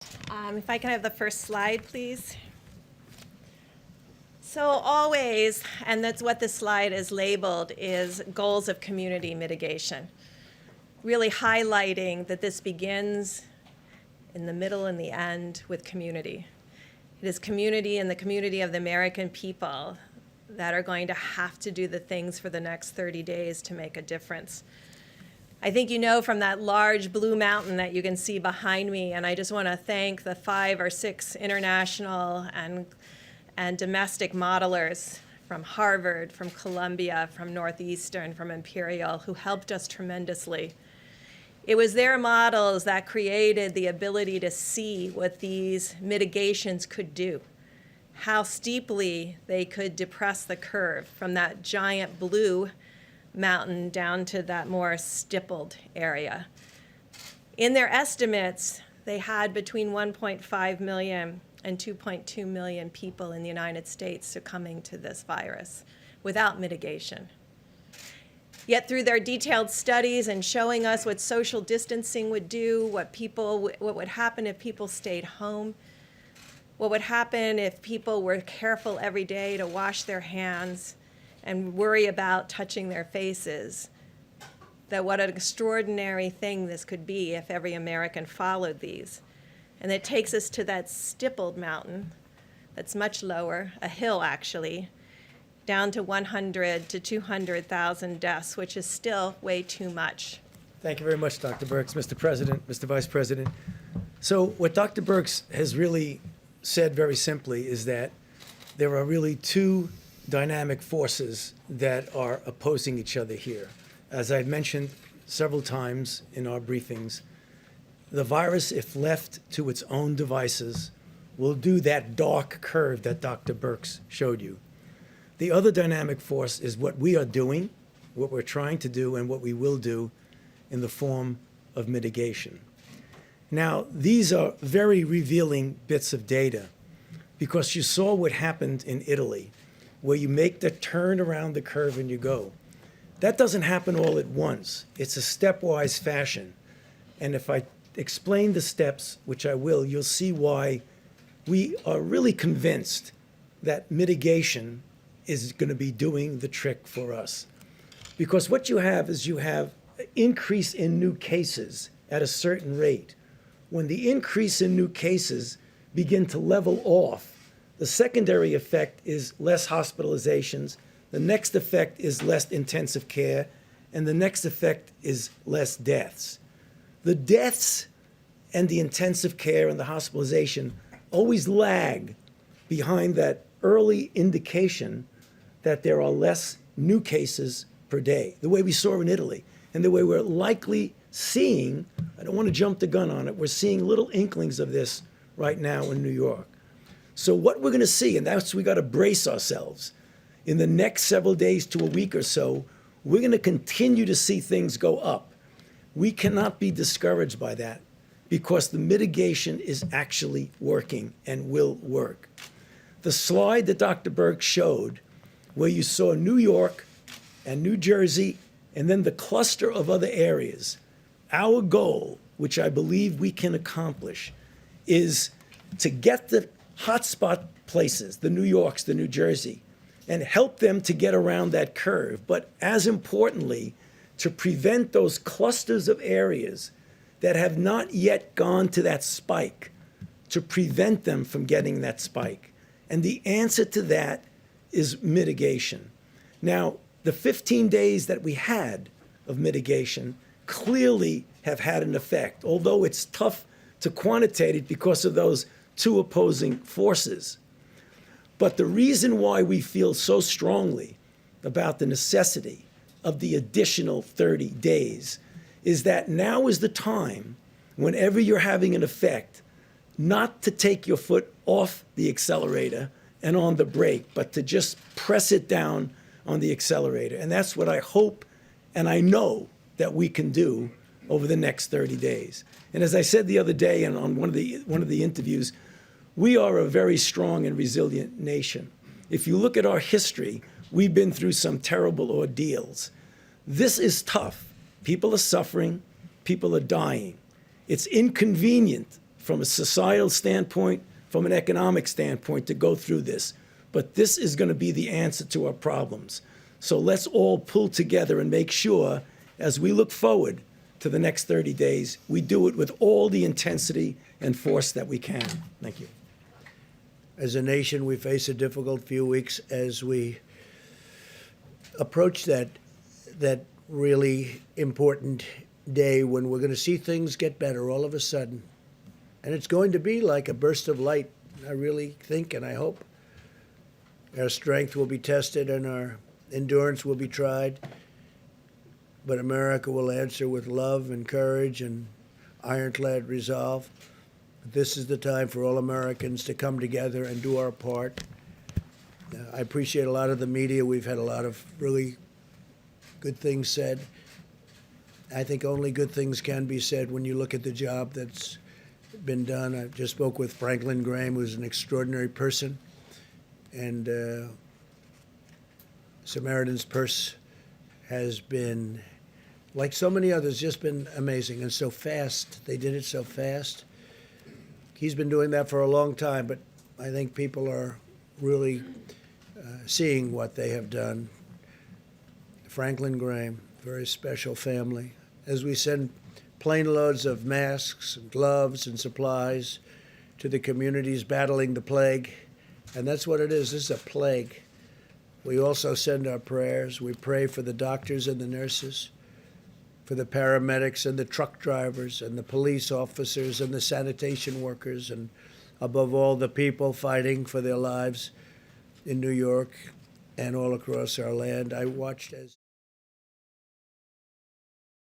If I can have the first slide, please. So always, and that's what this slide is labeled, is goals of community mitigation, really highlighting that this begins in the middle and the end with community. It is community and the community of the American people that are going to have to do the things for the next 30 days to make a difference. I think you know from that large blue mountain that you can see behind me, and I just want to thank the 5 or 6 international and domestic modelers from Harvard, from Columbia, from Northeastern, from Imperial, who helped us tremendously. It was their models that created the ability to see what these mitigations could do, how steeply they could depress the curve from that giant blue mountain down to that more stippled area. In their estimates, they had between 1.5 million and 2.2 million people in the United States succumbing to this virus without mitigation. Yet through their detailed studies and showing us what social distancing would do, what would happen if people stayed home, what would happen if people were careful every day to wash their hands and worry about touching their faces, that what an extraordinary thing this could be if every American followed these. And it takes us to that stippled mountain that's much lower, a hill actually, down to 100 to 200,000 deaths, which is still way too much. Thank you very much, Dr. Birx, Mr. President, Mr. Vice President. So what Dr. Birx has really said very simply is that there are really two dynamic forces that are opposing each other here. As I've mentioned several times in our briefings, the virus, if left to its own devices, will do that dark curve that Dr. Birx showed you. The other dynamic force is what we are doing, what we're trying to do, and what we will do in the form of mitigation. Now, these are very revealing bits of data because you saw what happened in Italy, where you make the turn around the curve and you go. That doesn't happen all at once. It's a stepwise fashion. And if I explain the steps, which I will, you'll see why we are really convinced that mitigation is going to be doing the trick for us. Because what you have is you have an increase in new cases at a certain rate. When the increase in new cases begin to level off, the secondary effect is less hospitalizations, the next effect is less intensive care, and the next effect is less deaths. The deaths and the intensive care and the hospitalization always lag behind that early indication that there are less new cases per day, the way we saw in Italy, and the way we're likely seeing, I don't want to jump the gun on it, we're seeing little inklings of this right now in New York. So what we're going to see, and that's we got to brace ourselves, in the next several days to a week or so, we're going to continue to see things go up. We cannot be discouraged by that because the mitigation is actually working and will work. The slide that Dr. Birx showed, where you saw New York and New Jersey, and then the cluster of other areas, our goal, which I believe we can accomplish, is to get the hotspot places, the New Yorks, the New Jersey, and help them to get around that curve. But as importantly, to prevent those clusters of areas that have not yet gone to that spike, to prevent them from getting that spike. And the answer to that is mitigation. Now, the 15 days that we had of mitigation clearly have had an effect, although it's tough to quantitate it because of those two opposing forces. But the reason why we feel so strongly about the necessity of the additional 30 days is that now is the time, whenever you're having an effect, not to take your foot off the accelerator and on the brake, but to just press it down on the accelerator. And that's what I hope and I know that we can do over the next 30 days. And as I said the other day and on one of the interviews, we are a very strong and resilient nation. If you look at our history, we've been through some terrible ordeals. This is tough. People are suffering. People are dying. It's inconvenient from a societal standpoint, from an economic standpoint, to go through this. But this is going to be the answer to our problems. So let's all pull together and make sure, as we look forward to the next 30 days, we do it with all the intensity and force that we can. Thank you. As a nation, we face a difficult few weeks as we approach that really important day when we're going to see things get better all of a sudden. And it's going to be like a burst of light, I really think and I hope. Our strength will be tested and our endurance will be tried. But America will answer with love and courage and ironclad resolve. This is the time for all Americans to come together and do our part. I appreciate a lot of the media. We've had a lot of really good things said. I think only good things can be said when you look at the job that's been done. I just spoke with Franklin Graham, who's an extraordinary person. And Samaritan's Purse has been, like so many others, just been amazing and so fast. They did it so fast. He's been doing that for a long time, but I think people are really seeing what they have done. Franklin Graham, very special family. As we send plane loads of masks and gloves and supplies to the communities battling the plague, and that's what it is. This is a plague. We also send our prayers. We pray for the doctors and the nurses, for the paramedics and the truck drivers and the police officers and the sanitation workers, and above all, the people fighting for their lives in New York and all across our land. I watched as